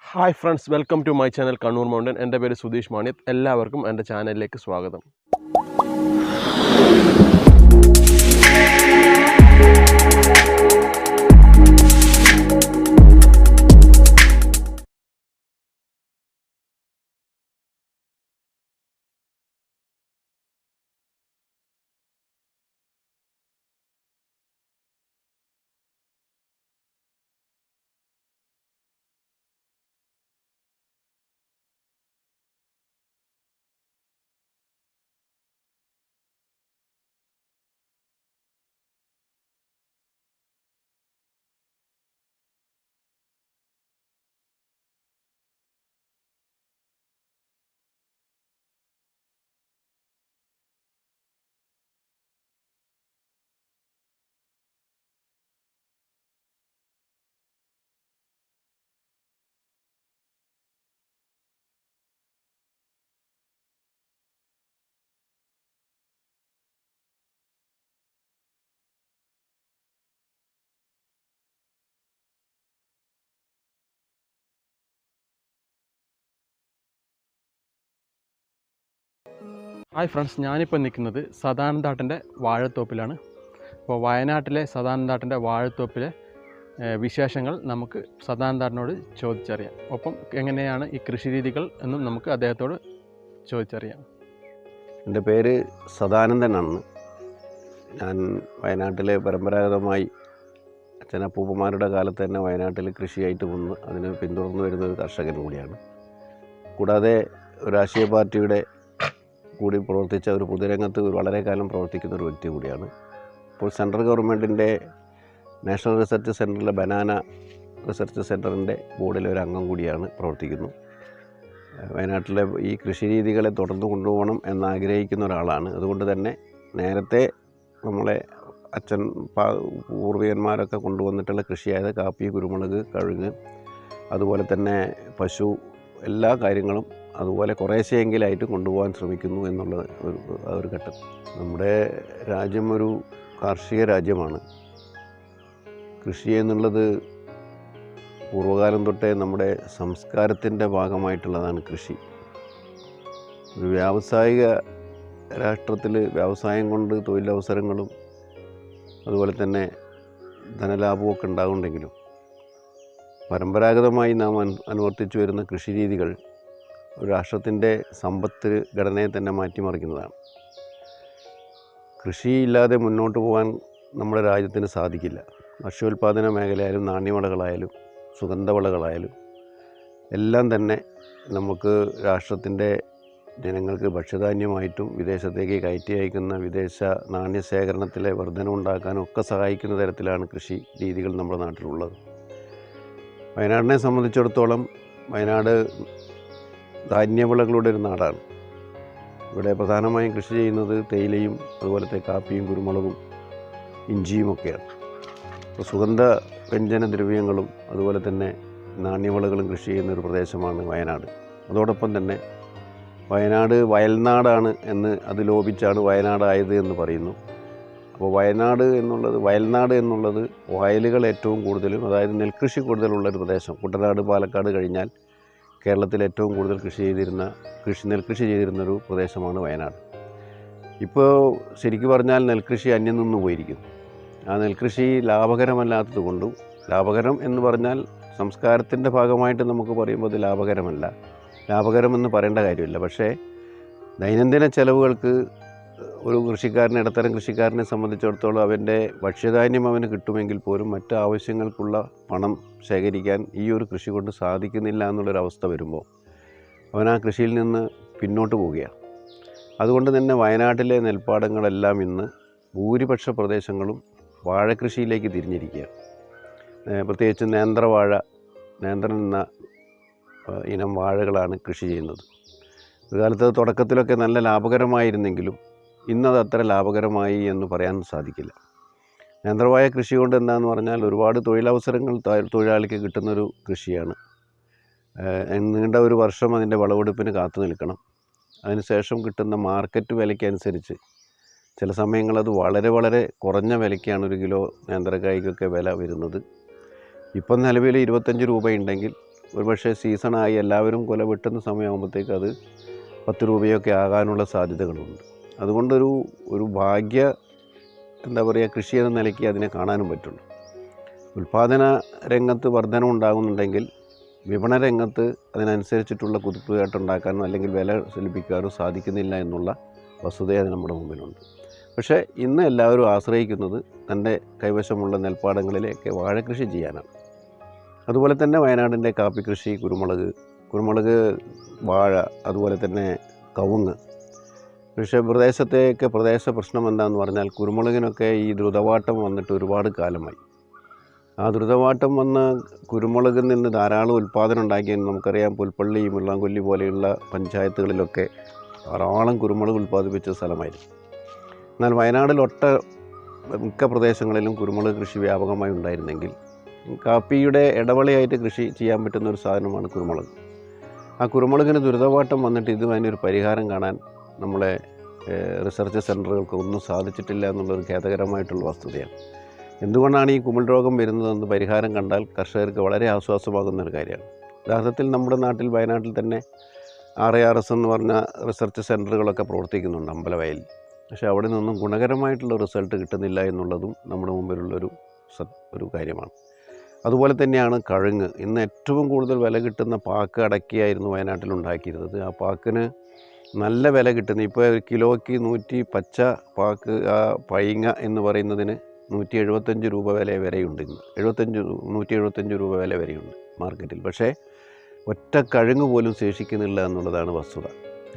Hi friends, welcome to my channel Kannur mountain. എൻ്റെ പേര് സുധീഷ് മാണിയത്ത്. എല്ലാവർക്കും എൻ്റെ ചാനലിലേക്ക് സ്വാഗതം. ഹായ് ഫ്രണ്ട്സ്, ഞാനിപ്പോൾ നിൽക്കുന്നത് സദാനന്ദേട്ടൻ്റെ വാഴത്തോപ്പിലാണ്. അപ്പോൾ വയനാട്ടിലെ സദാനന്ദേട്ടൻ്റെ വാഴത്തോപ്പിലെ വിശേഷങ്ങൾ നമുക്ക് സദാനന്ദേട്ടനോട് ചോദിച്ചറിയാം. ഒപ്പം എങ്ങനെയാണ് ഈ കൃഷി രീതികൾ എന്നും നമുക്ക് അദ്ദേഹത്തോട് ചോദിച്ചറിയാം. എൻ്റെ പേര് സദാനന്ദനാണ്. ഞാൻ വയനാട്ടിലെ പരമ്പരാഗതമായി അച്ഛനപ്പൂപ്പന്മാരുടെ കാലത്ത് തന്നെ വയനാട്ടിൽ കൃഷിയായിട്ട് വന്ന് അതിന് പിന്തുടർന്നു വരുന്ന ഒരു കർഷകൻ കൂടിയാണ്. കൂടാതെ ഒരു രാഷ്ട്രീയ പാർട്ടിയുടെ കൂടി പ്രവർത്തിച്ച ഒരു പൊതുരംഗത്ത് വളരെ കാലം പ്രവർത്തിക്കുന്ന ഒരു വ്യക്തി കൂടിയാണ്. ഇപ്പോൾ സെൻട്രൽ ഗവൺമെൻറ്റിൻ്റെ നാഷണൽ റിസർച്ച് സെൻറ്ററിലെ ബനാന റിസർച്ച് സെൻറ്ററിൻ്റെ ബോർഡിലെ ഒരു അംഗം കൂടിയാണ് പ്രവർത്തിക്കുന്നു. വയനാട്ടിലെ ഈ കൃഷി രീതികളെ തുടർന്ന് കൊണ്ടുപോകണം എന്നാഗ്രഹിക്കുന്ന ഒരാളാണ്. അതുകൊണ്ട് തന്നെ നേരത്തെ നമ്മളെ അച്ഛൻ പൂർവികന്മാരൊക്കെ കൊണ്ടുവന്നിട്ടുള്ള കൃഷിയായത് കാപ്പി, കുരുമുളക്, കഴുങ്ങ്, അതുപോലെ തന്നെ പശു, എല്ലാ കാര്യങ്ങളും അതുപോലെ കുറേശ്ശെയെങ്കിലായിട്ട് കൊണ്ടുപോകാൻ ശ്രമിക്കുന്നു എന്നുള്ള ഒരു ഘട്ടം. നമ്മുടെ രാജ്യം ഒരു കാർഷിക രാജ്യമാണ്. കൃഷി എന്നുള്ളത് പൂർവ്വകാലം തൊട്ടേ നമ്മുടെ സംസ്കാരത്തിൻ്റെ ഭാഗമായിട്ടുള്ളതാണ് കൃഷി. ഒരു വ്യാവസായിക രാഷ്ട്രത്തിൽ വ്യവസായം കൊണ്ട് തൊഴിലവസരങ്ങളും അതുപോലെ തന്നെ ധനലാഭവും ഒക്കെ ഉണ്ടാകുന്നുണ്ടെങ്കിലും പരമ്പരാഗതമായി നാം അനുവർത്തിച്ചു വരുന്ന കൃഷി രീതികൾ ഒരു രാഷ്ട്രത്തിൻ്റെ സമ്പത്ത് ഘടനയെ തന്നെ മാറ്റിമറിക്കുന്നതാണ്. കൃഷിയില്ലാതെ മുന്നോട്ട് പോകാൻ നമ്മുടെ രാജ്യത്തിന് സാധിക്കില്ല. ഭക്ഷ്യോൽപാദന മേഖലയായാലും നാണ്യവിളകളായാലും സുഗന്ധവിളകളായാലും എല്ലാം തന്നെ നമുക്ക് രാഷ്ട്രത്തിൻ്റെ ജനങ്ങൾക്ക് ഭക്ഷ്യധാന്യമായിട്ടും വിദേശത്തേക്ക് കയറ്റി അയക്കുന്ന വിദേശ നാണ്യശേഖരണത്തിലെ വർധനവുണ്ടാക്കാനും ഒക്കെ സഹായിക്കുന്ന തരത്തിലാണ് കൃഷി രീതികൾ നമ്മുടെ നാട്ടിലുള്ളത്. വയനാടിനെ സംബന്ധിച്ചിടത്തോളം വയനാട് ധാന്യവിളകളുടെ ഒരു നാടാണ്. ഇവിടെ പ്രധാനമായും കൃഷി ചെയ്യുന്നത് തേയിലയും അതുപോലത്തെ കാപ്പിയും കുരുമുളകും ഇഞ്ചിയും ഒക്കെയാണ്. അപ്പോൾ സുഗന്ധ വ്യഞ്ജന ദ്രവ്യങ്ങളും അതുപോലെ തന്നെ നാണ്യവിളകളും കൃഷി ചെയ്യുന്നൊരു പ്രദേശമാണ് വയനാട്. അതോടൊപ്പം തന്നെ വയനാട് വയൽനാടാണ് എന്ന് അത് ലോപിച്ചാണ് വയനാടായത് എന്ന് പറയുന്നു. അപ്പോൾ വയൽനാട് എന്നുള്ളത് വയലുകൾ ഏറ്റവും കൂടുതലും, അതായത് നെൽകൃഷി കൂടുതലുള്ളൊരു പ്രദേശം. കുട്ടനാട്, പാലക്കാട് കഴിഞ്ഞാൽ കേരളത്തിൽ ഏറ്റവും കൂടുതൽ നെൽകൃഷി ചെയ്തിരുന്നൊരു പ്രദേശമാണ് വയനാട്. ഇപ്പോൾ ശരിക്കും പറഞ്ഞാൽ നെൽകൃഷി അന്യം നിന്ന് പോയിരിക്കുന്നു. ആ നെൽകൃഷി ലാഭകരമല്ലാത്തത് കൊണ്ടും, ലാഭകരം എന്ന് പറഞ്ഞാൽ സംസ്കാരത്തിൻ്റെ ഭാഗമായിട്ട് നമുക്ക് പറയുമ്പോൾ അത് ലാഭകരമല്ല, ലാഭകരമെന്ന് പറയേണ്ട കാര്യമില്ല. പക്ഷേ ദൈനംദിന ചെലവുകൾക്ക് ഒരു ഇടത്തരം കൃഷിക്കാരനെ സംബന്ധിച്ചിടത്തോളം അവൻ്റെ ഭക്ഷ്യധാന്യം അവന് കിട്ടുമെങ്കിൽ പോലും മറ്റ് ആവശ്യങ്ങൾക്കുള്ള പണം ശേഖരിക്കാൻ ഈ ഒരു കൃഷി കൊണ്ട് സാധിക്കുന്നില്ല എന്നുള്ളൊരവസ്ഥ വരുമ്പോൾ അവൻ ആ കൃഷിയിൽ നിന്ന് പിന്നോട്ട് പോവുകയാണ്. അതുകൊണ്ട് തന്നെ വയനാട്ടിലെ നെൽപ്പാടങ്ങളെല്ലാം ഇന്ന് ഭൂരിപക്ഷ പ്രദേശങ്ങളും വാഴക്കൃഷിയിലേക്ക് തിരിഞ്ഞിരിക്കുകയാണ്. പ്രത്യേകിച്ച് നേന്ത്രൻ എന്ന ഇനം വാഴകളാണ് കൃഷി ചെയ്യുന്നത്. ഒരു കാലത്ത് തുടക്കത്തിലൊക്കെ നല്ല ലാഭകരമായിരുന്നെങ്കിലും ഇന്നത് അത്ര ലാഭകരമായി എന്ന് പറയാൻ സാധിക്കില്ല. നേന്ത്രവാഴ കൃഷി കൊണ്ട് എന്താണെന്ന് പറഞ്ഞാൽ ഒരുപാട് തൊഴിലവസരങ്ങൾ തൊഴിലാളിക്ക് കിട്ടുന്നൊരു കൃഷിയാണ്. നീണ്ട ഒരു വർഷം അതിൻ്റെ വിളവെടുപ്പിന് കാത്തു നിൽക്കണം. അതിനുശേഷം കിട്ടുന്ന മാർക്കറ്റ് വിലയ്ക്കനുസരിച്ച് ചില സമയങ്ങളത് വളരെ വളരെ കുറഞ്ഞ വിലയ്ക്കാണ് ഒരു കിലോ നേന്ത്രക്കായ്ക്കൊക്കെ വില വരുന്നത്. ഇപ്പം നിലവിൽ 25 രൂപയുണ്ടെങ്കിൽ ഒരുപക്ഷെ സീസണായി എല്ലാവരും കുല വെട്ടുന്ന സമയമാകുമ്പോഴത്തേക്ക് അത് 10 രൂപയൊക്കെ ആകാനുള്ള സാധ്യതകളുണ്ട്. അതുകൊണ്ടൊരു ഭാഗ്യ എന്താ പറയുക, കൃഷി എന്ന നിലയ്ക്ക് അതിനെ കാണാനും പറ്റുള്ളൂ. ഉൽപ്പാദന രംഗത്ത് വർധന ഉണ്ടാകുന്നുണ്ടെങ്കിൽ വിപണന രംഗത്ത് അതിനനുസരിച്ചിട്ടുള്ള കുതിപ്പുകേട്ടുണ്ടാക്കാനോ അല്ലെങ്കിൽ വില ലഭിക്കാനോ സാധിക്കുന്നില്ല എന്നുള്ള വസ്തുത അത് നമ്മുടെ മുമ്പിലുണ്ട്. പക്ഷേ ഇന്ന് എല്ലാവരും ആശ്രയിക്കുന്നത് തൻ്റെ കൈവശമുള്ള നെൽപ്പാടങ്ങളിലേക്ക് വാഴക്കൃഷി ചെയ്യാനാണ്. അതുപോലെ തന്നെ വയനാടിൻ്റെ കാപ്പി കൃഷി, കുരുമുളക്, വാഴ, അതുപോലെ തന്നെ കവുങ്ങ്. പക്ഷേ പ്രദേശ പ്രശ്നം എന്താണെന്ന് പറഞ്ഞാൽ കുരുമുളകിനൊക്കെ ഈ ദ്രുതവാട്ടം വന്നിട്ട് ഒരുപാട് കാലമായി. ആ ദ്രുതവാട്ടം വന്ന കുരുമുളകിൽ നിന്ന് ധാരാളം ഉൽപ്പാദനം ഉണ്ടാക്കിയെന്ന് നമുക്കറിയാം. പുൽപ്പള്ളി, മുള്ളാങ്കൊല്ലി പോലെയുള്ള പഞ്ചായത്തുകളിലൊക്കെ ധാരാളം കുരുമുളക് ഉൽപ്പാദിപ്പിച്ച സ്ഥലമായിരുന്നു. എന്നാൽ വയനാട്ടിൽ മിക്ക പ്രദേശങ്ങളിലും കുരുമുളക് കൃഷി വ്യാപകമായി ഉണ്ടായിരുന്നെങ്കിൽ കാപ്പിയുടെ ഇടവളയായിട്ട് കൃഷി ചെയ്യാൻ പറ്റുന്ന ഒരു സാധനമാണ് കുരുമുളക്. ആ കുരുമുളകിന് ദുരിതവാട്ടം വന്നിട്ട് അതിനൊരു പരിഹാരം കാണാൻ നമ്മളെ റിസർച്ച് സെൻ്ററുകൾക്ക് ഒന്നും സാധിച്ചിട്ടില്ല എന്നുള്ളൊരു ഖേദകരമായിട്ടുള്ള വസ്തുതയാണ്. എന്തുകൊണ്ടാണ് ഈ കുമിൾ രോഗം വരുന്നതെന്ന് പരിഹാരം കണ്ടാൽ കർഷകർക്ക് വളരെ ആശ്വാസമാകുന്നൊരു കാര്യമാണ്. യഥാർത്ഥത്തിൽ നമ്മുടെ നാട്ടിൽ, വയനാട്ടിൽ തന്നെ RIRS എന്ന് പറഞ്ഞ റിസർച്ച് സെൻ്ററുകളൊക്കെ പ്രവർത്തിക്കുന്നുണ്ട് അമ്പലവയലിൽ. പക്ഷേ അവിടെ നിന്നും ഗുണകരമായിട്ടുള്ള റിസൾട്ട് കിട്ടുന്നില്ല എന്നുള്ളതും നമ്മുടെ മുമ്പിലുള്ളൊരു കാര്യമാണ്. അതുപോലെ തന്നെയാണ് കഴുങ്ങ്. ഇന്ന് ഏറ്റവും കൂടുതൽ വില കിട്ടുന്ന പാക്ക് അടക്കിയായിരുന്നു വയനാട്ടിൽ ഉണ്ടാക്കിയിരുന്നത്. ആ പാക്കിന് നല്ല വില കിട്ടുന്നു. ഇപ്പോൾ കിലോയ്ക്ക് 100 പച്ച പാക്ക്, ആ പൈങ്ങ എന്ന് പറയുന്നതിന് 175 രൂപ വില വരെയുണ്ട്. ഇന്ന് 175 രൂപ വില വരെയുണ്ട് മാർക്കറ്റിൽ. പക്ഷേ ഒറ്റ കഴുങ്ങ് പോലും ശേഷിക്കുന്നില്ല എന്നുള്ളതാണ് വസ്തുത.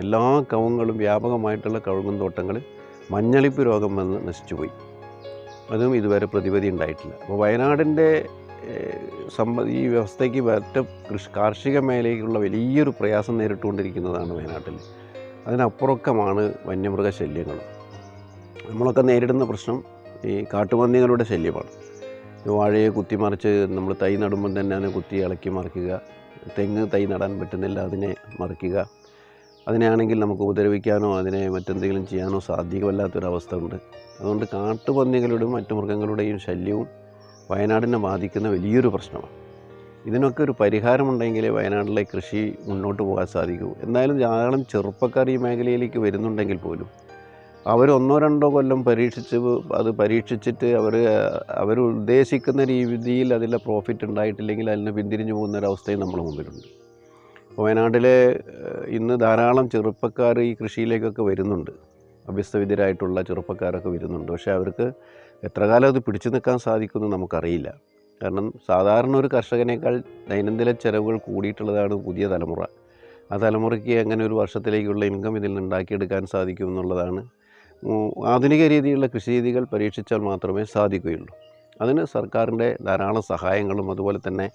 എല്ലാ കവുങ്ങുകളും, വ്യാപകമായിട്ടുള്ള കവുങ്ങും തോട്ടങ്ങൾ മഞ്ഞളിപ്പ് രോഗം വന്ന് നശിച്ചുപോയി. അതും ഇതുവരെ പ്രതിവിധി ഉണ്ടായിട്ടില്ല. അപ്പോൾ വയനാടിൻ്റെ ഈ വ്യവസ്ഥയ്ക്ക് കാർഷിക മേഖലയ്ക്കുള്ള വലിയൊരു പ്രയാസം നേരിട്ടുകൊണ്ടിരിക്കുന്നതാണ് വയനാട്ടിൽ. അതിനപ്പുറക്കമാണ് വന്യമൃഗശല്യങ്ങൾ. നമ്മളൊക്കെ നേരിടുന്ന പ്രശ്നം ഈ കാട്ടുപന്നികളുടെ ശല്യമാണ്. വാഴയെ കുത്തിമറിച്ച് നമ്മൾ തൈ നടുമ്പം തന്നെ അതിനെ കുത്തി ഇളക്കി മറിക്കുക. തെങ്ങ് തൈ നടാൻ പറ്റുന്നില്ല, അതിനെ മറിക്കുക. അതിനെയാണെങ്കിൽ നമുക്ക് ഉപദ്രവിക്കാനോ അതിനെ മറ്റെന്തെങ്കിലും ചെയ്യാനോ സാധ്യമല്ലാത്തൊരവസ്ഥ ഉണ്ട്. അതുകൊണ്ട് കാട്ടുപന്നികളുടെയും മറ്റു മൃഗങ്ങളുടെയും ശല്യവും വയനാടിനെ ബാധിക്കുന്ന വലിയൊരു പ്രശ്നമാണ്. ഇതിനൊക്കെ ഒരു പരിഹാരമുണ്ടെങ്കിലേ വയനാട്ടിലെ കൃഷി മുന്നോട്ട് പോകാൻ സാധിക്കൂ. എന്തായാലും ധാരാളം ചെറുപ്പക്കാർ ഈ മേഖലയിലേക്ക് വരുന്നുണ്ടെങ്കിൽ പോലും അവർ 1-2 കൊല്ലം പരീക്ഷിച്ചിട്ട് അവർ ഉദ്ദേശിക്കുന്ന രീതിയിൽ അതിലെ പ്രോഫിറ്റ് ഉണ്ടായിട്ടില്ലെങ്കിൽ അതിന് പിന്തിരിഞ്ഞു പോകുന്നൊരവസ്ഥയും നമ്മുടെ മുമ്പിലുണ്ട്. വയനാട്ടിലെ ഇന്ന് ധാരാളം ചെറുപ്പക്കാർ ഈ കൃഷിയിലേക്കൊക്കെ വരുന്നുണ്ട്. അഭ്യസ്തവിദ്യരായിട്ടുള്ള ചെറുപ്പക്കാരൊക്കെ വരുന്നുണ്ട്. പക്ഷേ അവർക്ക് എത്ര കാലം അത് പിടിച്ചു നിൽക്കാൻ സാധിക്കുമെന്ന് നമുക്കറിയില്ല. കാരണം സാധാരണ ഒരു കർഷകനേക്കാൾ ദൈനംദിന ചെലവുകൾ കൂടിയിട്ടുള്ളതാണ് പുതിയ തലമുറ. ആ തലമുറയ്ക്ക് എങ്ങനെ ഒരു വർഷത്തിലേക്കുള്ള ഇൻകം ഇതിൽ നിന്ന് ഉണ്ടാക്കിയെടുക്കാൻ സാധിക്കും എന്നുള്ളതാണ്. ആധുനിക രീതിയിലുള്ള കൃഷി രീതികൾ പരീക്ഷിച്ചാൽ മാത്രമേ സാധിക്കുകയുള്ളൂ. അതിന് സർക്കാരിൻ്റെ ധാരാളം സഹായങ്ങളും അതുപോലെ തന്നെ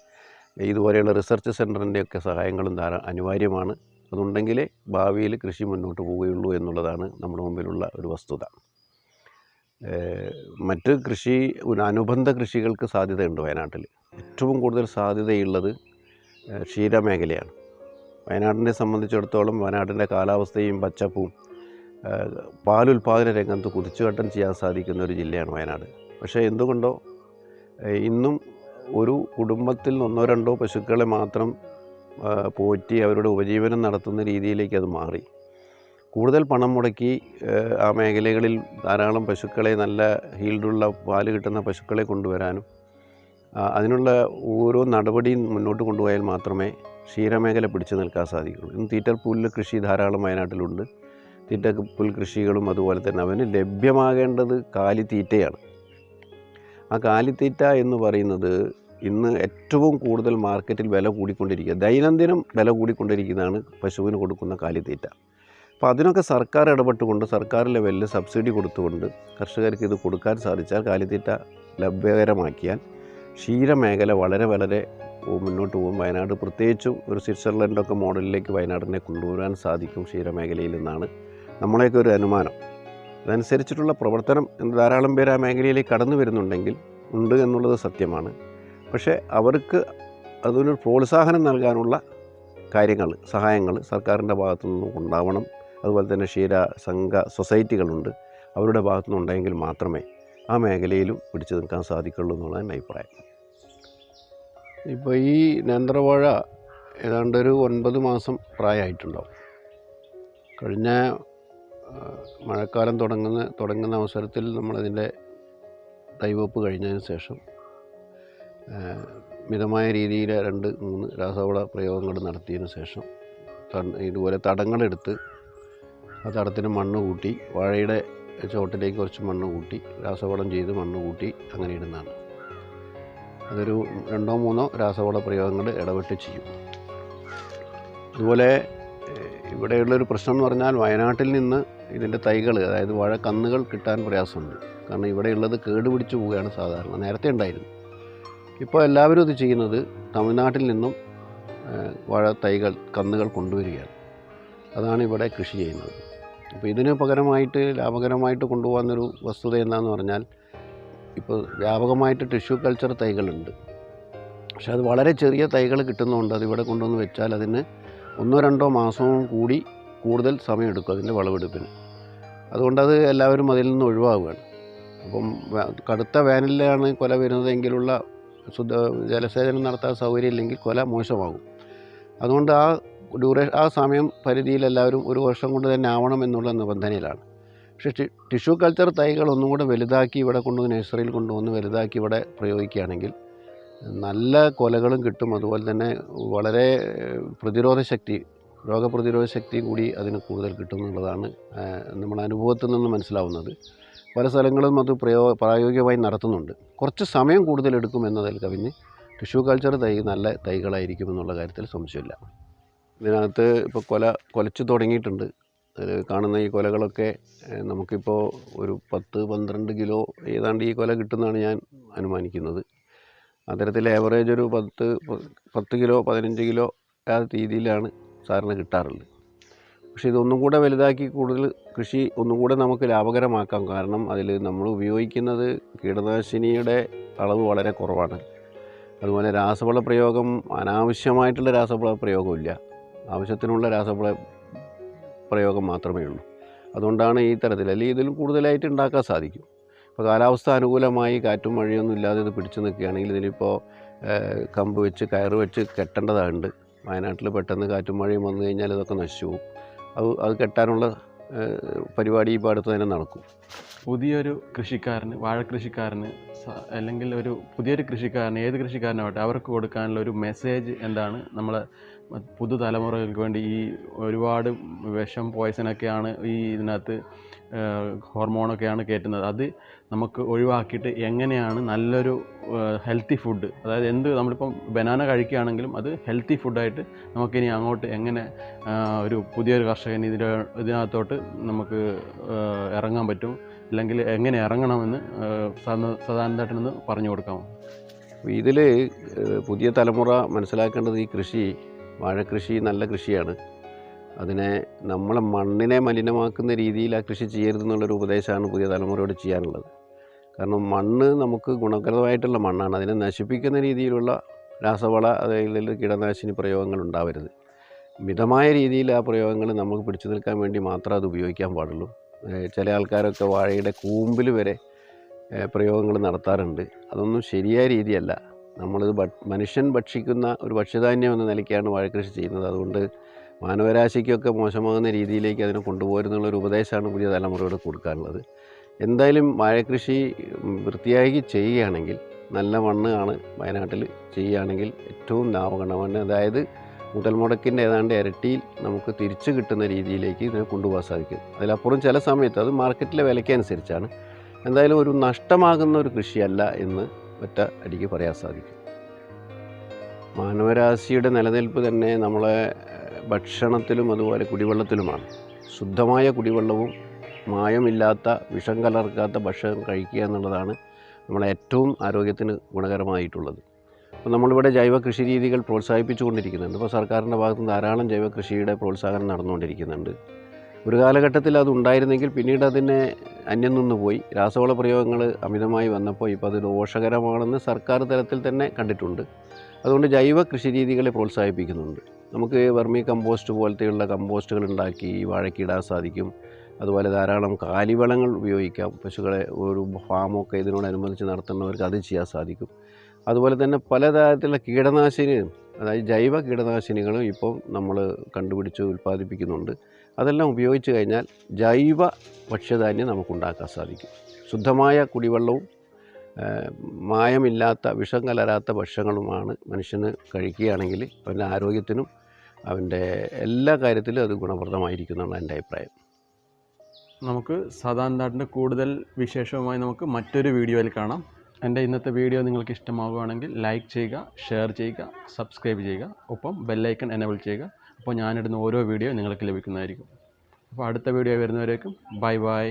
ഇതുപോലെയുള്ള റിസർച്ച് സെൻ്ററിൻ്റെയൊക്കെ സഹായങ്ങളും അനിവാര്യമാണ്. അതുണ്ടെങ്കിലേ ഭാവിയിൽ കൃഷി മുന്നോട്ട് പോവുകയുള്ളൂ എന്നുള്ളതാണ് നമ്മുടെ മുമ്പിലുള്ള ഒരു വസ്തുത. മറ്റ് അനുബന്ധ കൃഷികൾക്ക് സാധ്യതയുണ്ട് വയനാട്ടിൽ. ഏറ്റവും കൂടുതൽ സാധ്യതയുള്ളത് ക്ഷീരമേഖലയാണ്. വയനാടിനെ സംബന്ധിച്ചിടത്തോളം വയനാട്ടിൻ്റെ കാലാവസ്ഥയും പച്ചപ്പും പാലുൽപാദന രംഗത്ത് കുതിച്ചുകയറ്റം ചെയ്യാൻ സാധിക്കുന്ന ഒരു ജില്ലയാണ് വയനാട്. പക്ഷേ എന്തുകൊണ്ടോ ഇന്നും ഒരു കുടുംബത്തിൽ 1-2 പശുക്കളെ മാത്രം പോറ്റി അവരുടെ ഉപജീവനം നടത്തുന്ന രീതിയിലേക്ക് അത് മാറി. കൂടുതൽ പണം മുടക്കി ആ മേഖലകളിൽ ധാരാളം പശുക്കളെ, നല്ല ഹീൽഡുള്ള പാല് കിട്ടുന്ന പശുക്കളെ കൊണ്ടുവരാനും അതിനുള്ള ഓരോ നടപടിയും മുന്നോട്ട് കൊണ്ടുപോയാൽ മാത്രമേ ക്ഷീരമേഖല പിടിച്ചു നിൽക്കാൻ സാധിക്കുള്ളൂ. ഇന്ന് തീറ്റപ്പുല്ല് കൃഷി ധാരാളം വയനാട്ടിലുണ്ട്. തീറ്റപ്പുൽ കൃഷികളും അതുപോലെ തന്നെ അവന് ലഭ്യമാകേണ്ടത് കാലിത്തീറ്റയാണ്. ആ കാലിത്തീറ്റ എന്ന് പറയുന്നത് ഇന്ന് ഏറ്റവും കൂടുതൽ മാർക്കറ്റിൽ വില കൂടിക്കൊണ്ടിരിക്കുക, ദൈനംദിനം വില കൂടിക്കൊണ്ടിരിക്കുന്നതാണ് പശുവിന് കൊടുക്കുന്ന കാലിത്തീറ്റ. അപ്പോൾ അതിനൊക്കെ സർക്കാർ ഇടപെട്ടുകൊണ്ട് സർക്കാർ ലെവലിൽ സബ്സിഡി കൊടുത്തുകൊണ്ട് കർഷകർക്ക് ഇത് കൊടുക്കാൻ സാധിച്ചാൽ, കാലിത്തീറ്റ ലഭ്യകരമാക്കിയാൽ ക്ഷീരമേഖല വളരെ വളരെ മുന്നോട്ട് പോകും. വയനാട് പ്രത്യേകിച്ചും ഒരു സ്വിറ്റ്സർലൻഡൊക്കെ മോഡലിലേക്ക് വയനാടിനെ കൊണ്ടുവരാൻ സാധിക്കും ക്ഷീരമേഖലയിൽ നിന്നാണ് നമ്മളെയൊക്കെ ഒരു അനുമാനം. അതനുസരിച്ചിട്ടുള്ള പ്രവർത്തനം ധാരാളം പേര് ആ മേഖലയിലേക്ക് കടന്നു വരുന്നുണ്ടെങ്കിൽ ഉണ്ട് എന്നുള്ളത് സത്യമാണ്. പക്ഷേ അവർക്ക് അതൊരു പ്രോത്സാഹനം നൽകാനുള്ള സഹായങ്ങൾ സർക്കാരിൻ്റെ ഭാഗത്തു നിന്നും ഉണ്ടാവണം. അതുപോലെ തന്നെ ക്ഷീരസംഘ സൊസൈറ്റികളുണ്ട്, അവരുടെ ഭാഗത്തു നിന്നുണ്ടെങ്കിൽ മാത്രമേ ആ മേഖലയിലും പിടിച്ചു നിൽക്കാൻ സാധിക്കുള്ളൂ എന്നുള്ളതാണ് എൻ്റെ അഭിപ്രായം. ഇപ്പോൾ ഈ നേന്ത്രവാഴ ഏതാണ്ട് ഒരു 9 മാസം പ്രായമായിട്ടുണ്ടാവും. കഴിഞ്ഞ മഴക്കാലം തുടങ്ങുന്ന അവസരത്തിൽ നമ്മളതിൻ്റെ തൈവെപ്പ് കഴിഞ്ഞതിന് ശേഷം മിതമായ രീതിയിൽ 2-3 രാസവള പ്രയോഗങ്ങൾ നടത്തിയതിന് ശേഷം ഇതുപോലെ തടങ്ങളെടുത്ത് ആ തടത്തിന് മണ്ണ് കൂട്ടി, വാഴയുടെ ചുവട്ടിലേക്ക് കുറച്ച് മണ്ണ് കൂട്ടി, രാസവളം ചെയ്ത് മണ്ണ് കൂട്ടി അങ്ങനെ ഇടുന്നതാണ്. അതൊരു 2-3 രാസവള പ്രയോഗങ്ങൾ ഇടവിട്ട് ചെയ്യും. അതുപോലെ ഇവിടെയുള്ളൊരു പ്രശ്നം എന്ന് പറഞ്ഞാൽ വയനാട്ടിൽ നിന്ന് ഇതിൻ്റെ തൈകൾ, അതായത് വാഴ കന്നുകൾ കിട്ടാൻ പ്രയാസമുണ്ട്. കാരണം ഇവിടെയുള്ളത് കേടുപിടിച്ച് പോവുകയാണ് സാധാരണ. നേരത്തെ ഉണ്ടായിരുന്നു. ഇപ്പോൾ എല്ലാവരും ഇത് ചെയ്യുന്നത് തമിഴ്നാട്ടിൽ നിന്നും വാഴ തൈകൾ കന്നുകൾ കൊണ്ടുവരികയാണ്. അതാണ് ഇവിടെ കൃഷി ചെയ്യുന്നത്. അപ്പോൾ ഇതിന് പകരമായിട്ട് ലാഭകരമായിട്ട് കൊണ്ടുപോകുന്നൊരു വസ്തുത എന്താണെന്ന് പറഞ്ഞാൽ, ഇപ്പോൾ വ്യാപകമായിട്ട് ടിഷ്യൂ കൾച്ചർ തൈകളുണ്ട്. പക്ഷെ അത് വളരെ ചെറിയ തൈകൾ കിട്ടുന്നതുകൊണ്ട് അതിവിടെ കൊണ്ടുവന്ന് വെച്ചാൽ അതിന് 1-2 മാസവും കൂടി കൂടുതൽ സമയമെടുക്കും അതിൻ്റെ വിളവെടുപ്പിന്. അതുകൊണ്ടത് എല്ലാവരും അതിൽ നിന്ന് ഒഴിവാകുകയാണ്. അപ്പം കടുത്ത വേനലിലാണ് കൊല വരുന്നതെങ്കിലുള്ള ജലസേചനം നടത്താൻ സൗകര്യമില്ലെങ്കിൽ കൊല മോശമാകും. അതുകൊണ്ട് ആ സമയം പരിധിയിൽ എല്ലാവരും 1 വർഷം കൊണ്ട് തന്നെ ആവണം എന്നുള്ള നിബന്ധനയിലാണ്. പക്ഷേ ടിഷ്യൂ കൾച്ചർ തൈകൾ ഒന്നും കൂടെ വലുതാക്കി ഇവിടെ കൊണ്ടുവന്ന് നഴ്സറിയിൽ കൊണ്ടുവന്ന് വലുതാക്കി ഇവിടെ പ്രയോഗിക്കുകയാണെങ്കിൽ നല്ല കൊലകളും കിട്ടും. അതുപോലെ തന്നെ വളരെ രോഗപ്രതിരോധ ശക്തി കൂടി അതിന് കൂടുതൽ കിട്ടും എന്നുള്ളതാണ് നമ്മുടെ അനുഭവത്തിൽ നിന്ന് മനസ്സിലാവുന്നത്. പല സ്ഥലങ്ങളും അത് പ്രായോഗികമായി നടത്തുന്നുണ്ട്. കുറച്ച് സമയം കൂടുതലെടുക്കും എന്നതിൽ കവിഞ്ഞ് ടിഷ്യൂ കൾച്ചർ തൈ നല്ല തൈകളായിരിക്കും എന്നുള്ള കാര്യത്തിൽ സംശയമില്ല. ഇതിനകത്ത് ഇപ്പോൾ കൊലച്ച് തുടങ്ങിയിട്ടുണ്ട്. കാണുന്ന ഈ കൊലകളൊക്കെ നമുക്കിപ്പോൾ ഒരു 10-12 കിലോ ഏതാണ്ട് ഈ കൊല കിട്ടുമെന്നാണ് ഞാൻ അനുമാനിക്കുന്നത്. അത്തരത്തിൽ ആവറേജ് ഒരു 10 കിലോ 15 കിലോ ആ രീതിയിലാണ് സാധാരണ കിട്ടാറുള്ളത്. പക്ഷേ ഇതൊന്നും കൂടെ വലുതാക്കി കൂടുതൽ കൃഷി ഒന്നും കൂടെ നമുക്ക് ലാഭകരമാക്കാം. കാരണം അതിൽ നമ്മൾ ഉപയോഗിക്കുന്നത് കീടനാശിനിയുടെ അളവ് വളരെ കുറവാണ്. അതുപോലെ രാസവള പ്രയോഗം, അനാവശ്യമായിട്ടുള്ള രാസവള പ്രയോഗമില്ല. ആവശ്യത്തിനുള്ള രാസവള പ്രയോഗം മാത്രമേ ഉള്ളൂ. അതുകൊണ്ടാണ് ഈ തരത്തിൽ, അല്ലെങ്കിൽ ഇതിലും കൂടുതലായിട്ട് ഉണ്ടാക്കാൻ സാധിക്കും. ഇപ്പോൾ കാലാവസ്ഥ അനുകൂലമായി കാറ്റും മഴയൊന്നും ഇല്ലാതെ ഇത് പിടിച്ചു നിൽക്കുകയാണെങ്കിൽ ഇതിലിപ്പോൾ കമ്പ് വെച്ച് കയറ് വെച്ച് കെട്ടേണ്ടതായുണ്ട്. വയനാട്ടിൽ പെട്ടെന്ന് കാറ്റും മഴയും വന്നു കഴിഞ്ഞാൽ ഇതൊക്കെ നശിച്ചു പോകും. അത് കെട്ടാനുള്ള പരിപാടി ഇപ്പോൾ അടുത്ത് തന്നെ നടക്കും. പുതിയൊരു കൃഷിക്കാരന്, വാഴ കൃഷിക്കാരന്, അല്ലെങ്കിൽ ഒരു പുതിയൊരു കൃഷിക്കാരന്, ഏത് കൃഷിക്കാരനാവട്ടെ, അവർക്ക് കൊടുക്കാനുള്ള ഒരു മെസ്സേജ് എന്താണ്? നമ്മളെ പുതുതലമുറകൾക്ക് വേണ്ടി ഈ ഒരുപാട് വിഷം, പോയ്സനൊക്കെയാണ് ഈ ഇതിനകത്ത് ഹോർമോണൊക്കെയാണ് കയറ്റുന്നത്. അത് നമുക്ക് ഒഴിവാക്കിയിട്ട് എങ്ങനെയാണ് നല്ലൊരു ഹെൽത്തി ഫുഡ്, അതായത് നമ്മളിപ്പം ബനാന കഴിക്കുകയാണെങ്കിലും അത് ഹെൽത്തി ഫുഡായിട്ട് നമുക്കിനി അങ്ങോട്ട് എങ്ങനെ ഒരു പുതിയൊരു കർഷകന് ഇതിനകത്തോട്ട് നമുക്ക് ഇറങ്ങാൻ പറ്റും, അല്ലെങ്കിൽ എങ്ങനെ ഇറങ്ങണമെന്ന് സദാനന്ദേട്ടനൊന്ന് പറഞ്ഞു കൊടുക്കാമോ? ഇതിൽ പുതിയ തലമുറ മനസ്സിലാക്കേണ്ടത് ഈ കൃഷി, വാഴക്കൃഷി നല്ല കൃഷിയാണ്. അതിനെ നമ്മളെ മണ്ണിനെ മലിനമാക്കുന്ന രീതിയിൽ ആ കൃഷി ചെയ്യരുതെന്നുള്ളൊരു ഉപദേശമാണ് പുതിയ തലമുറയോട് ചെയ്യാനുള്ളത്. കാരണം മണ്ണ് നമുക്ക് ഗുണകരമായിട്ടുള്ള മണ്ണാണ്. അതിനെ നശിപ്പിക്കുന്ന രീതിയിലുള്ള രാസവള, അതായത് കീടനാശിനി പ്രയോഗങ്ങൾ ഉണ്ടാവരുത്. മിതമായ രീതിയിൽ ആ പ്രയോഗങ്ങൾ നമുക്ക് പിടിച്ചു നിൽക്കാൻ വേണ്ടി മാത്രമേ അത് ഉപയോഗിക്കാൻ പാടുള്ളൂ. ചില ആൾക്കാരൊക്കെ വാഴയുടെ കൂമ്പിൽ വരെ പ്രയോഗങ്ങൾ നടത്താറുണ്ട്. അതൊന്നും ശരിയായ രീതിയല്ല. നമ്മളിത് മനുഷ്യൻ ഭക്ഷിക്കുന്ന ഒരു ഭക്ഷ്യധാന്യം എന്ന നിലയ്ക്കാണ് വാഴക്കൃഷി ചെയ്യുന്നത്. അതുകൊണ്ട് മാനവരാശിക്കൊക്കെ മോശമാകുന്ന രീതിയിലേക്ക് അതിനെ കൊണ്ടുപോരുന്നുള്ളൊരു ഉപദേശമാണ് പുതിയ തലമുറയോട് കൊടുക്കാനുള്ളത്. എന്തായാലും വാഴക്കൃഷി വൃത്തിയാക്കി ചെയ്യുകയാണെങ്കിൽ, നല്ല മണ്ണാണ് വയനാട്ടിൽ ചെയ്യുകയാണെങ്കിൽ ഏറ്റവും ലാഭകരമാണ്. അതായത് മുതൽ മുടക്കിൻ്റെ ഏതാണ്ട് ഇരട്ടിയിൽ നമുക്ക് തിരിച്ചു കിട്ടുന്ന രീതിയിലേക്ക് ഇതിനെ കൊണ്ടുപോകാൻ സാധിക്കും. അതിലപ്പുറം ചില സമയത്ത് അത് മാർക്കറ്റിലെ വിലയ്ക്കനുസരിച്ചാണ്. എന്തായാലും ഒരു നഷ്ടമാകുന്ന ഒരു കൃഷിയല്ല എന്ന് ഒറ്റ അടിക്ക് പറയാൻ സാധിക്കും. മാനവരാശിയുടെ നിലനിൽപ്പ് തന്നെ നമ്മളെ ഭക്ഷണത്തിലും അതുപോലെ കുടിവെള്ളത്തിലുമാണ്. ശുദ്ധമായ കുടിവെള്ളവും മായമില്ലാത്ത, വിഷം കലർക്കാത്ത ഭക്ഷണം കഴിക്കുക എന്നുള്ളതാണ് നമ്മളെ ഏറ്റവും ആരോഗ്യത്തിന് ഗുണകരമായിട്ടുള്ളത്. അപ്പോൾ നമ്മളിവിടെ ജൈവ കൃഷി രീതികൾ പ്രോത്സാഹിപ്പിച്ചുകൊണ്ടിരിക്കുന്നുണ്ട്. ഇപ്പോൾ സർക്കാരിൻ്റെ ഭാഗത്ത് നിന്ന് ധാരാളം ജൈവ കൃഷിയുടെ പ്രോത്സാഹനം നടന്നുകൊണ്ടിരിക്കുന്നുണ്ട്. ഒരു കാലഘട്ടത്തിൽ അതുണ്ടായിരുന്നെങ്കിൽ പിന്നീട് അതിനെ അന്യം നിന്ന് പോയി. രാസവള പ്രയോഗങ്ങൾ അമിതമായി വന്നപ്പോൾ ഇപ്പോൾ അത് ദോഷകരമാണെന്ന് സർക്കാർ തലത്തിൽ തന്നെ കണ്ടിട്ടുണ്ട്. അതുകൊണ്ട് ജൈവ കൃഷി രീതികളെ പ്രോത്സാഹിപ്പിക്കുന്നുണ്ട്. നമുക്ക് വെർമി കമ്പോസ്റ്റ് പോലത്തെയുള്ള കമ്പോസ്റ്റുകൾ ഉണ്ടാക്കി വാഴയ്ക്കിടാൻ സാധിക്കും. അതുപോലെ ധാരാളം കാലിവളങ്ങൾ ഉപയോഗിക്കാം. പശുക്കളെ ഒരു ഫാമൊക്കെ ഇതിനോടനുബന്ധിച്ച് നടത്തുന്നവർക്ക് അത് ചെയ്യാൻ സാധിക്കും. അതുപോലെ തന്നെ പലതരത്തിലുള്ള അതായത് ജൈവ കീടനാശിനികളും ഇപ്പോൾ നമ്മൾ കണ്ടുപിടിച്ച് ഉൽപ്പാദിപ്പിക്കുന്നുണ്ട്. അതെല്ലാം ഉപയോഗിച്ച് കഴിഞ്ഞാൽ ജൈവ ഭക്ഷ്യധാന്യം നമുക്കുണ്ടാക്കാൻ സാധിക്കും. ശുദ്ധമായ കുടിവെള്ളവും മായമില്ലാത്ത വിഷം കലരാത്ത ഭക്ഷണങ്ങളുമാണ് മനുഷ്യന് കഴിക്കുകയാണെങ്കിൽ അവൻ്റെ ആരോഗ്യത്തിനും അവൻ്റെ എല്ലാ കാര്യത്തിലും അത് ഗുണപ്രദമായിരിക്കുന്നതാണ് എൻ്റെ അഭിപ്രായം. നമുക്ക് സാധാരണ കൂടുതൽ വിശേഷവുമായി നമുക്ക് മറ്റൊരു വീഡിയോയിൽ കാണാം. എൻ്റെ ഇന്നത്തെ വീഡിയോ നിങ്ങൾക്ക് ഇഷ്ടമാകുകയാണെങ്കിൽ ലൈക്ക് ചെയ്യുക, ഷെയർ ചെയ്യുക, സബ്സ്ക്രൈബ് ചെയ്യുക, ഒപ്പം ബെല്ലൈക്കൺ എനേബിൾ ചെയ്യുക. അപ്പോൾ ഞാനിടുന്ന ഓരോ വീഡിയോ നിങ്ങൾക്ക് ലഭിക്കുന്നതായിരിക്കും. അപ്പോൾ അടുത്ത വീഡിയോ വരുന്നവരേക്കും ബൈ ബൈ.